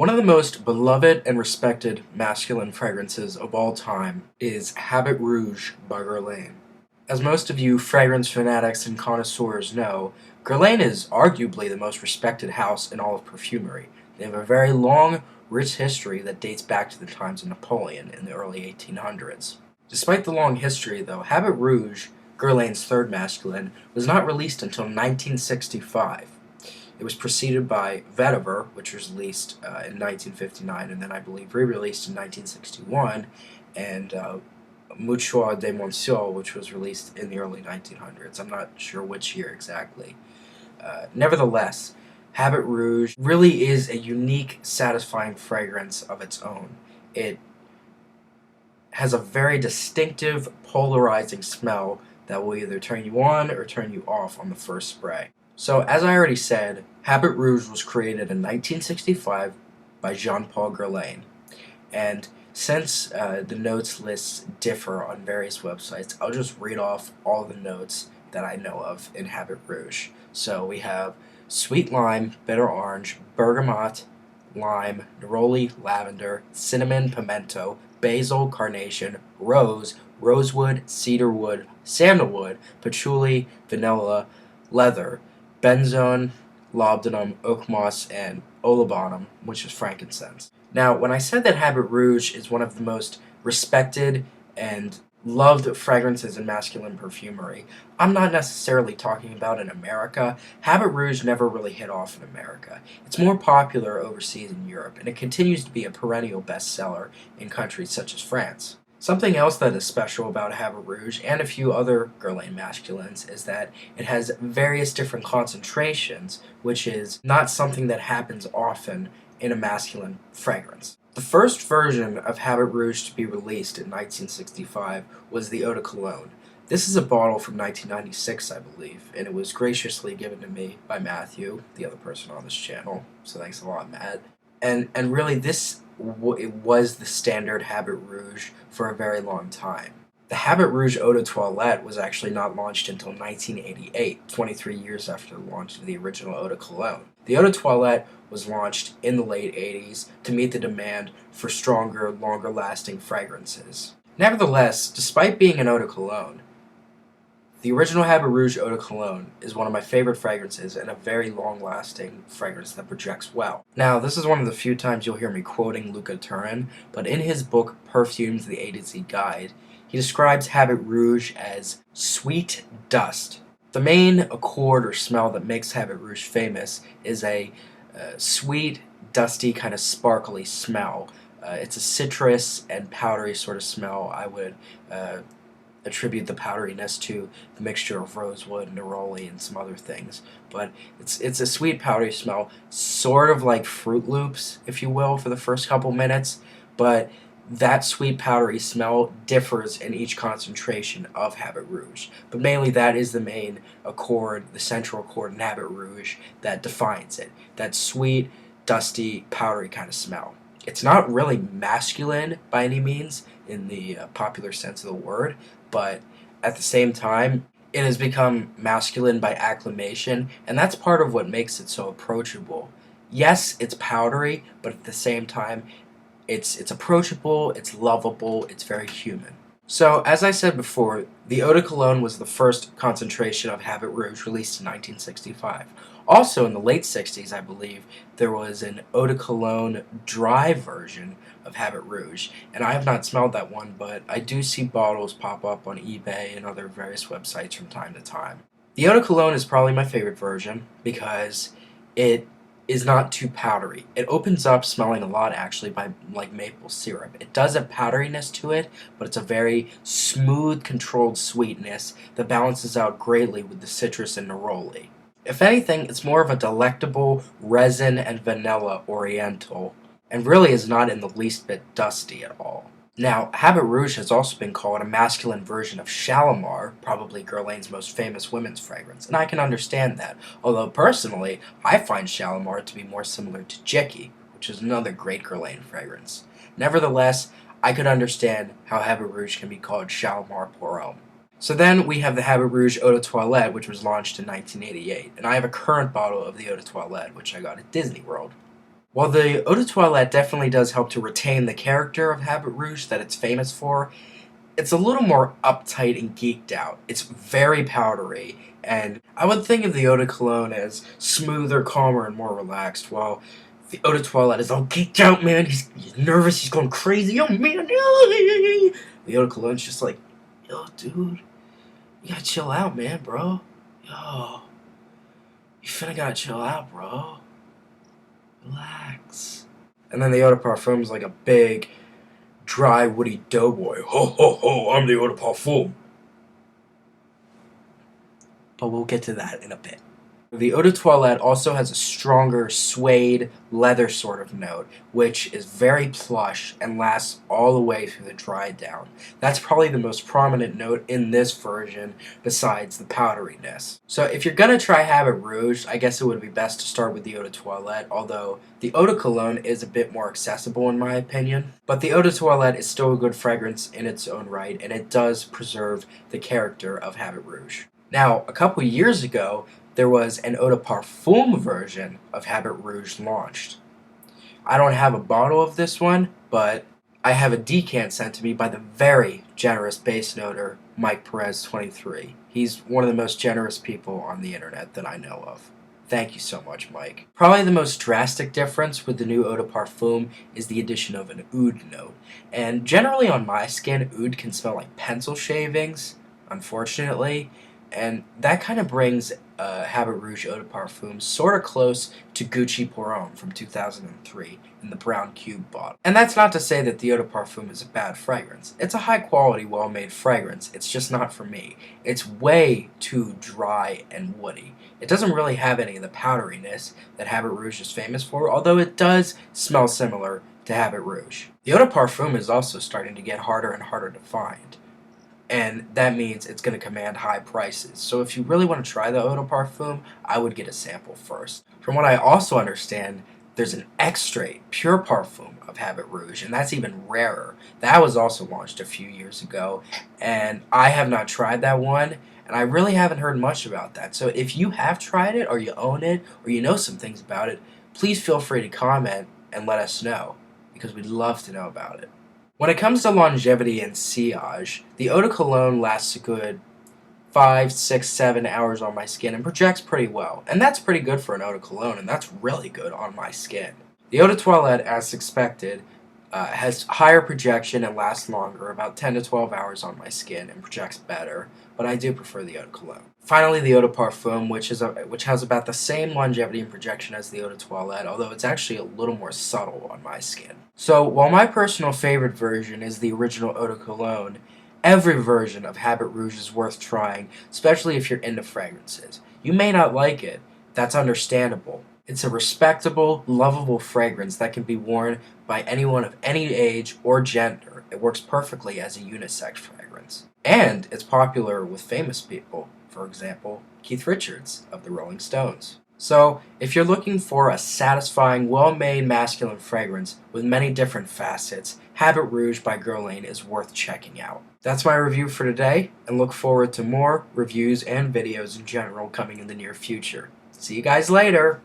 One of the most beloved and respected masculine fragrances of all time is Habit Rouge by Guerlain. As most of you fragrance fanatics and connoisseurs know, Guerlain is arguably the most respected house in all of perfumery. They have a very long, rich history that dates back to the times of Napoleon in the early 1800s. Despite the long history, though, Habit Rouge, Guerlain's third masculine, was not released until 1965. It was preceded by Vetiver, which was released in 1959, and then I believe re-released in 1961, and Mouchoir de Monsieur, which was released in the early 1900s. I'm not sure which year exactly. Nevertheless, Habit Rouge really is a unique, satisfying fragrance of its own. It has a very distinctive, polarizing smell that will either turn you on or turn you off on the first spray. So, as I already said, Habit Rouge was created in 1965 by Jean-Paul Guerlain. And since the notes lists differ on various websites, I'll just read off all the notes that I know of in Habit Rouge. So we have sweet lime, bitter orange, bergamot, lime, neroli, lavender, cinnamon, pimento, basil, carnation, rose, rosewood, cedarwood, sandalwood, patchouli, vanilla, leather, benzone, laudanum, oak moss, and olibanum, which is frankincense. Now, when I said that Habit Rouge is one of the most respected and loved fragrances in masculine perfumery, I'm not necessarily talking about in America. Habit Rouge never really hit off in America. It's more popular overseas in Europe, and it continues to be a perennial bestseller in countries such as France. Something else that is special about Habit Rouge and a few other Guerlain masculines is that it has various different concentrations, which is not something that happens often in a masculine fragrance. The first version of Habit Rouge to be released in 1965 was the Eau De Cologne. This is a bottle from 1996, I believe, and it was graciously given to me by Matthew, the other person on this channel, so thanks a lot, Matt. And really, it was the standard Habit Rouge for a very long time. The Habit Rouge Eau De Toilette was actually not launched until 1988, 23 years after the launch of the original Eau De Cologne. The Eau De Toilette was launched in the late 80s to meet the demand for stronger, longer-lasting fragrances. Nevertheless, despite being an Eau De Cologne, the original Habit Rouge Eau De Cologne is one of my favorite fragrances and a very long-lasting fragrance that projects well. Now, this is one of the few times you'll hear me quoting Luca Turin, but in his book Perfumes, the A to Z Guide, he describes Habit Rouge as sweet dust. The main accord or smell that makes Habit Rouge famous is a sweet, dusty, kind of sparkly smell. It's a citrus and powdery sort of smell. I would attribute the powderiness to the mixture of rosewood, neroli, and some other things. But it's a sweet, powdery smell, sort of like Fruit Loops, if you will, for the first couple minutes. But that sweet, powdery smell differs in each concentration of Habit Rouge. But mainly that is the main accord, the central accord in Habit Rouge that defines it. That sweet, dusty, powdery kind of smell. It's not really masculine by any means in the popular sense of the word, but at the same time, it has become masculine by acclamation, and that's part of what makes it so approachable. Yes, it's powdery, but at the same time, it's approachable, it's lovable, it's very human. So, as I said before, the Eau De Cologne was the first concentration of Habit Rouge released in 1965. Also, in the late 60s, I believe, there was an Eau De Cologne dry version of Habit Rouge, and I have not smelled that one, but I do see bottles pop up on eBay and other various websites from time to time. The Eau De Cologne is probably my favorite version because it is not too powdery. It opens up smelling a lot actually by like maple syrup. It does have powderiness to it, but it's a very smooth, controlled sweetness that balances out greatly with the citrus and neroli. If anything, it's more of a delectable resin and vanilla oriental, and really is not in the least bit dusty at all. Now, Habit Rouge has also been called a masculine version of Shalimar, probably Guerlain's most famous women's fragrance, and I can understand that, although personally, I find Shalimar to be more similar to Jicky, which is another great Guerlain fragrance. Nevertheless, I could understand how Habit Rouge can be called Shalimar pour homme. So then we have the Habit Rouge Eau De Toilette, which was launched in 1988, and I have a current bottle of the Eau De Toilette, which I got at Disney World. While the Eau De Toilette definitely does help to retain the character of Habit Rouge that it's famous for, it's a little more uptight and geeked out. It's very powdery, and I would think of the Eau de Cologne as smoother, calmer, and more relaxed, while the Eau de Toilette is all geeked out, man. He's nervous, he's going crazy, oh man. The Eau de Cologne's just like, yo, dude, you gotta chill out, man, bro. Yo, you finna gotta chill out, bro. Relax. And then the Eau de Parfum is like a big, dry, woody doughboy. Ho, ho, ho, I'm the Eau de Parfum. But we'll get to that in a bit. The Eau de Toilette also has a stronger suede leather sort of note, which is very plush and lasts all the way through the dry down. That's probably the most prominent note in this version besides the powderiness. So if you're gonna try Habit Rouge, I guess it would be best to start with the Eau de Toilette, although the Eau de Cologne is a bit more accessible in my opinion. But the Eau de Toilette is still a good fragrance in its own right, and it does preserve the character of Habit Rouge. Now, a couple years ago, there was an Eau de Parfum version of Habit Rouge launched. I don't have a bottle of this one, but I have a decant sent to me by the very generous bass noter Mike Perez23. He's one of the most generous people on the internet that I know of. Thank you so much, Mike. Probably the most drastic difference with the new Eau de Parfum is the addition of an oud note. And generally on my skin, oud can smell like pencil shavings, unfortunately. And that kind of brings Habit Rouge Eau de Parfum sort of close to Gucci Pour Homme from 2003 in the brown cube bottle. And that's not to say that the Eau de Parfum is a bad fragrance. It's a high quality, well made fragrance. It's just not for me. It's way too dry and woody. It doesn't really have any of the powderiness that Habit Rouge is famous for, although it does smell similar to Habit Rouge. The Eau de Parfum is also starting to get harder and harder to find. And that means it's going to command high prices. So if you really want to try the Eau de Parfum, I would get a sample first. From what I also understand, there's an extrait, pure parfum of Habit Rouge, and that's even rarer. That was also launched a few years ago, and I have not tried that one, and I really haven't heard much about that. So if you have tried it, or you own it, or you know some things about it, please feel free to comment and let us know, because we'd love to know about it. When it comes to longevity and sillage, the Eau de Cologne lasts a good 5, 6, 7 hours on my skin and projects pretty well. And that's pretty good for an Eau de Cologne, and that's really good on my skin. The Eau de Toilette, as expected, has higher projection and lasts longer, about 10 to 12 hours on my skin, and projects better, but I do prefer the Eau de Cologne. Finally, the Eau de Parfum, which has about the same longevity and projection as the Eau de Toilette, although it's actually a little more subtle on my skin. So, while my personal favorite version is the original Eau de Cologne, every version of Habit Rouge is worth trying, especially if you're into fragrances. You may not like it, that's understandable. It's a respectable, lovable fragrance that can be worn by anyone of any age or gender. It works perfectly as a unisex fragrance. And it's popular with famous people, for example, Keith Richards of the Rolling Stones. So, if you're looking for a satisfying, well-made masculine fragrance with many different facets, Habit Rouge by Guerlain is worth checking out. That's my review for today, and look forward to more reviews and videos in general coming in the near future. See you guys later!